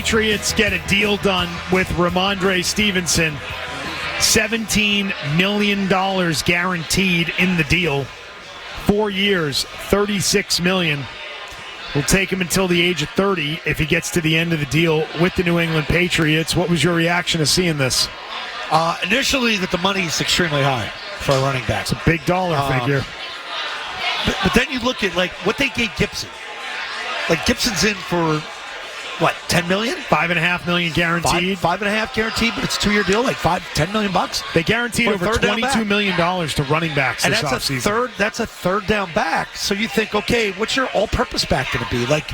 Patriots get a deal done with Rhamondre Stevenson. $17 million guaranteed in the deal. 4 years, $36 million. Will take him until the age of 30 if he gets to the end of the deal with the New England Patriots. What was your reaction to seeing this? Initially, that the money is extremely high for a running back. It's a big dollar figure. But then you look at like what they gave Gibson. Like Gibson's in for what, $10 million? $5.5 million guaranteed. Five and a half guaranteed, but it's a 2-year deal, like $10 million bucks. They guaranteed over $22 million to running backs this offseason. That's a third down back. So you think, okay, what's your all-purpose back going to be? Like,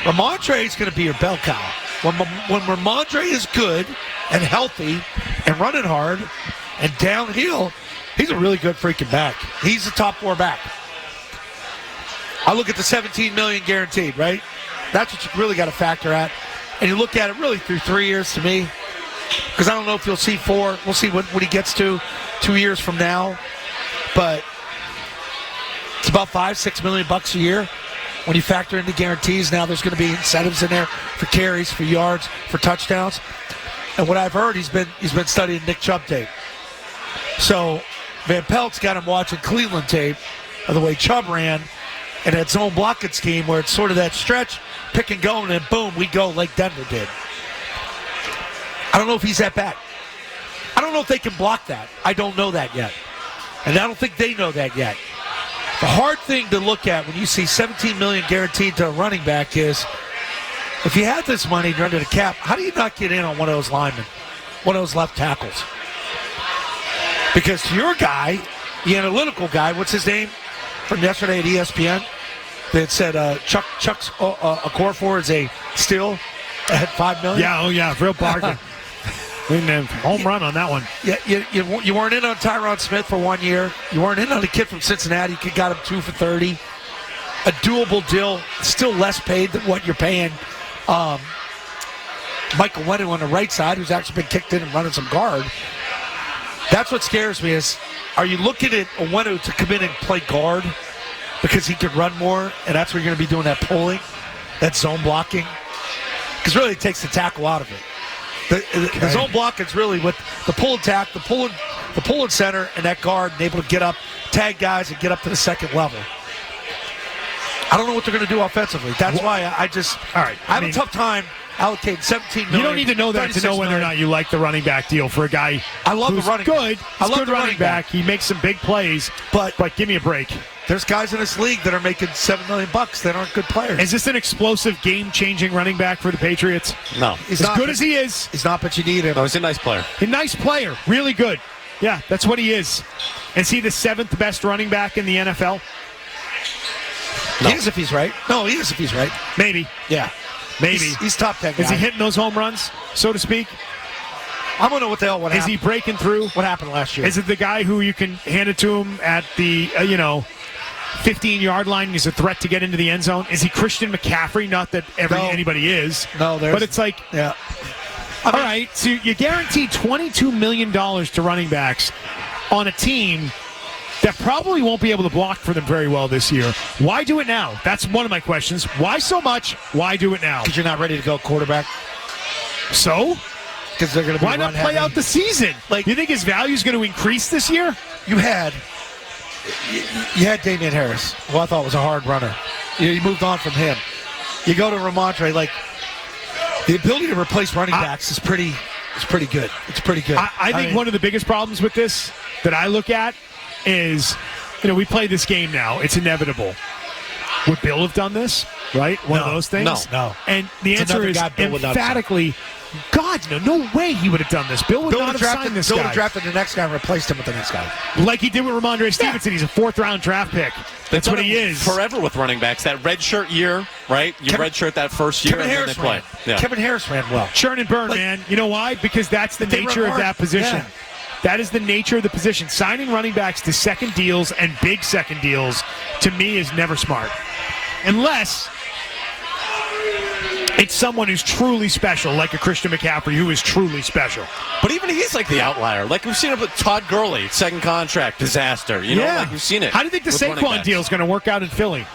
Rhamondre is going to be your bell cow. When Rhamondre is good and healthy and running hard and downhill, he's a really good freaking back. He's a top 4 back. I look at the $17 million guaranteed, right? That's what you really got to factor at. And you look at it really through 3 years to me, because I don't know if you'll see 4. We'll see what he gets to 2 years from now. But it's about $5-6 million bucks a year. When you factor in the guarantees, now there's going to be incentives in there for carries, for yards, for touchdowns. And what I've heard, he's been studying Nick Chubb tape. So Van Pelt's got him watching Cleveland tape of the way Chubb ran and that zone blocking scheme where it's sort of that stretch, pick and go, and then boom, we go like Denver did. I don't know if he's that bad. I don't know if they can block that. I don't know that yet. And I don't think they know that yet. The hard thing to look at when you see $17 million guaranteed to a running back is, if you had this money under the cap, how do you not get in on one of those linemen, one of those left tackles? Because your guy, the analytical guy, what's his name from yesterday at ESPN, that said Chuck's Okorafor is a steal at $5 million? Yeah, real bargain. Home run on that one. Yeah, you weren't in on Tyron Smith for 1 year. You weren't in on the kid from Cincinnati. You got him 2 for $30. A doable deal, still less paid than what you're paying Michael Wennon on the right side, who's actually been kicked in and running some guard. That's what scares me is, are you looking at Owenu to come in and play guard because he could run more, and that's where you're going to be doing that pulling, that zone blocking? Because really it takes the tackle out of it. The zone block is really what the pull attack, the pull in center, and that guard and able to get up, tag guys, and get up to the second level. I don't know what they're going to do offensively. That's why I have a tough time allocating $17 million. You don't need to know that to know whether or not you like the running back deal for a guy. I love the running good. back. I love the running back. He makes some big plays, but give me a break. There's guys in this league that are making $7 million that aren't good players. Is this an explosive, game-changing running back for the Patriots? No. He's as good as he is. He's not, but you need him. No, he's a nice player. A nice player. Really good. Yeah, that's what he is. Is he the 7th best running back in the NFL? No. He is if he's right. No, he is if he's right. Maybe. Yeah. Maybe. He's top 10 guy. Is he hitting those home runs, so to speak? I don't know what the hell happened. Is he breaking through? What happened last year? Is it the guy who you can hand it to him at the, 15-yard line and he's a threat to get into the end zone? Is he Christian McCaffrey? Not that anybody is. No, but it's like, yeah. All right, so you guarantee $22 million to running backs on a team that probably won't be able to block for them very well this year. Why do it now? That's one of my questions. Why so much? Why do it now? Because you're not ready to go quarterback. So? Because they're going to be why not play heavy. Out the season? You think his value is going to increase this year? You had Damian Harris, who I thought was a hard runner. You moved on from him. You go to Rhamondre, the ability to replace running backs is pretty good. It's pretty good. I think one of the biggest problems with this that I look at is, we play this game now. It's inevitable. Would Bill have done this? Right? One of those things? No. And the answer is emphatically, God, no way he would have done this. Bill would not have signed this guy. Bill would have drafted the next guy and replaced him with the next guy. Like he did with Rhamondre Stevenson. He's a 4th-round draft pick. That's what he is. Forever with running backs. That red shirt year, right? You red shirt that first year and then they play. Yeah. Kevin Harris ran well. Churn and burn, man. You know why? Because that's the nature of that position. Yeah. That is the nature of the position. Signing running backs to second deals and big second deals, to me, is never smart. Unless it's someone who's truly special, like a Christian McCaffrey, who is truly special. But even he's like the outlier. Like we've seen it with Todd Gurley, second contract, disaster. Like we've seen it. How do you think the Saquon deal is going to work out in Philly?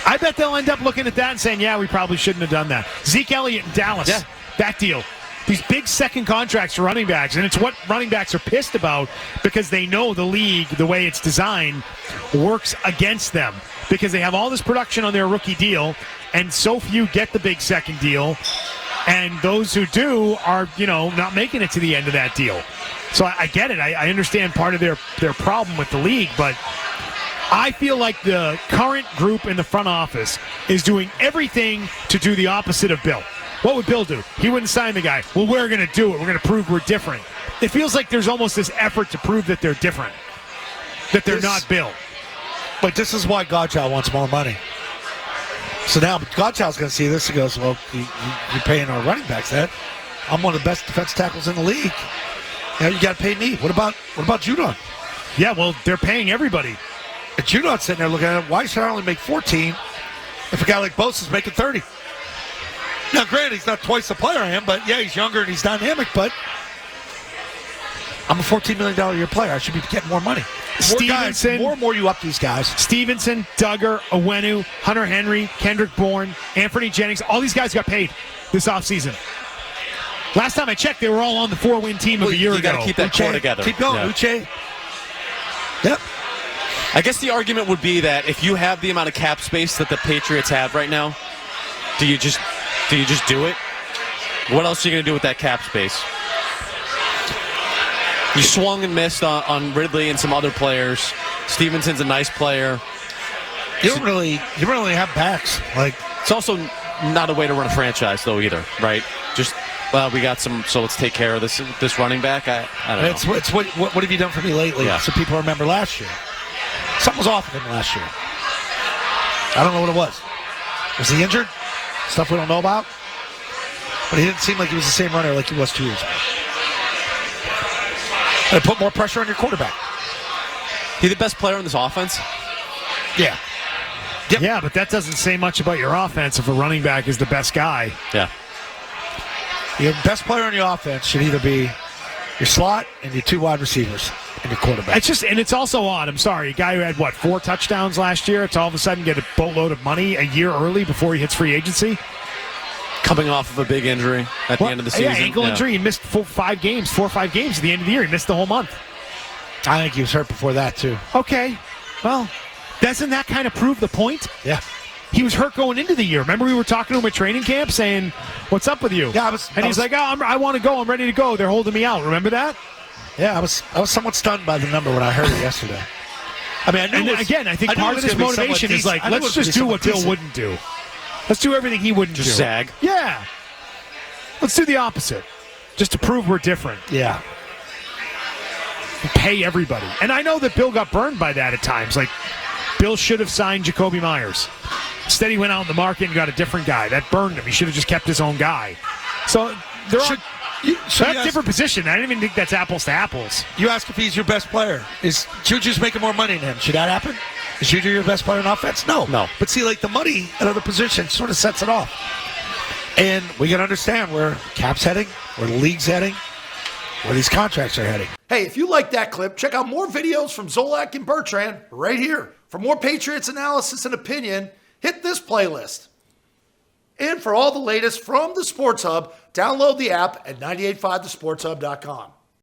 I bet they'll end up looking at that and saying, yeah, we probably shouldn't have done that. Zeke Elliott in Dallas, that deal. These big second contracts for running backs, and it's what running backs are pissed about because they know the league, the way it's designed, works against them because they have all this production on their rookie deal, and so few get the big second deal, and those who do are, not making it to the end of that deal. So I get it. I understand part of their problem with the league, but I feel like the current group in the front office is doing everything to do the opposite of Bill. What would Bill do? He wouldn't sign the guy. Well, we're going to do it. We're going to prove we're different. It feels like there's almost this effort to prove that they're different, that they're not Bill. But this is why Godchild wants more money. So now Godchild's going to see this and goes, well, you're paying our running backs that. I'm one of the best defense tackles in the league. Now you got to pay me. What about Judon? Yeah, well, they're paying everybody. And Judon's sitting there looking at it. Why should I only make 14 if a guy like Bosa's making 30? Now, granted, he's not twice the player I am, but yeah, he's younger and he's dynamic, but I'm a $14 million a year player. I should be getting more money. Stevenson, more and more you up these guys. Stevenson, Duggar, Owenu, Hunter Henry, Kendrick Bourne, Anthony Jennings, all these guys got paid this offseason. Last time I checked, they were all on the 4-win team of a year ago. You got to keep that core together. Keep going, Uche. Yep. I guess the argument would be that if you have the amount of cap space that the Patriots have right now, do you just do it? What else are you going to do with that cap space? You swung and missed on Ridley and some other players. Stevenson's a nice player. You don't really have backs. Like, it's also not a way to run a franchise though either, right? Just we got some, so let's take care of this running back. I don't know. It's what have you done for me lately? Yeah. So people remember last year. Something was off with him last year. I don't know what it was. Was he injured? Stuff we don't know about? But he didn't seem like he was the same runner like he was 2 years ago. And put more pressure on your quarterback. He the best player in this offense? Yeah. Yep. Yeah, but that doesn't say much about your offense if a running back is the best guy. Yeah. Your best player on your offense should either be your slot and your 2 wide receivers and your quarterback. It's also odd. I'm sorry. A guy who had, 4 touchdowns last year to all of a sudden get a boatload of money a year early before he hits free agency. Coming off of a big injury at the end of the season. Yeah, ankle injury. He missed 4 or 5 games at the end of the year. He missed the whole month. I think he was hurt before that, too. Okay. Well, doesn't that kind of prove the point? Yeah. He was hurt going into the year. Remember we were talking to him at training camp saying, what's up with you? Yeah, he's like, I want to go. I'm ready to go. They're holding me out. Remember that? Yeah, I was somewhat stunned by the number when I heard it yesterday. I mean, I think part of this motivation is like, let's just do what Bill wouldn't do. Let's do everything he wouldn't do. Just zag? Yeah. Let's do the opposite. Just to prove we're different. Yeah. Pay everybody. And I know that Bill got burned by that at times. Like, Bill should have signed Jacoby Myers. Instead, he went out in the market and got a different guy. That burned him. He should have just kept his own guy. So that's a different position. I didn't even think that's apples to apples. You ask if he's your best player. Is Juju's making more money than him? Should that happen? Is Juju your best player in offense? No. But see, the money at other positions sort of sets it off. And we got to understand where cap's heading, where the league's heading, where these contracts are heading. Hey, if you like that clip, check out more videos from Zolak and Bertrand right here. For more Patriots analysis and opinion, hit this playlist. And for all the latest from the Sports Hub, download the app at 985thesportshub.com.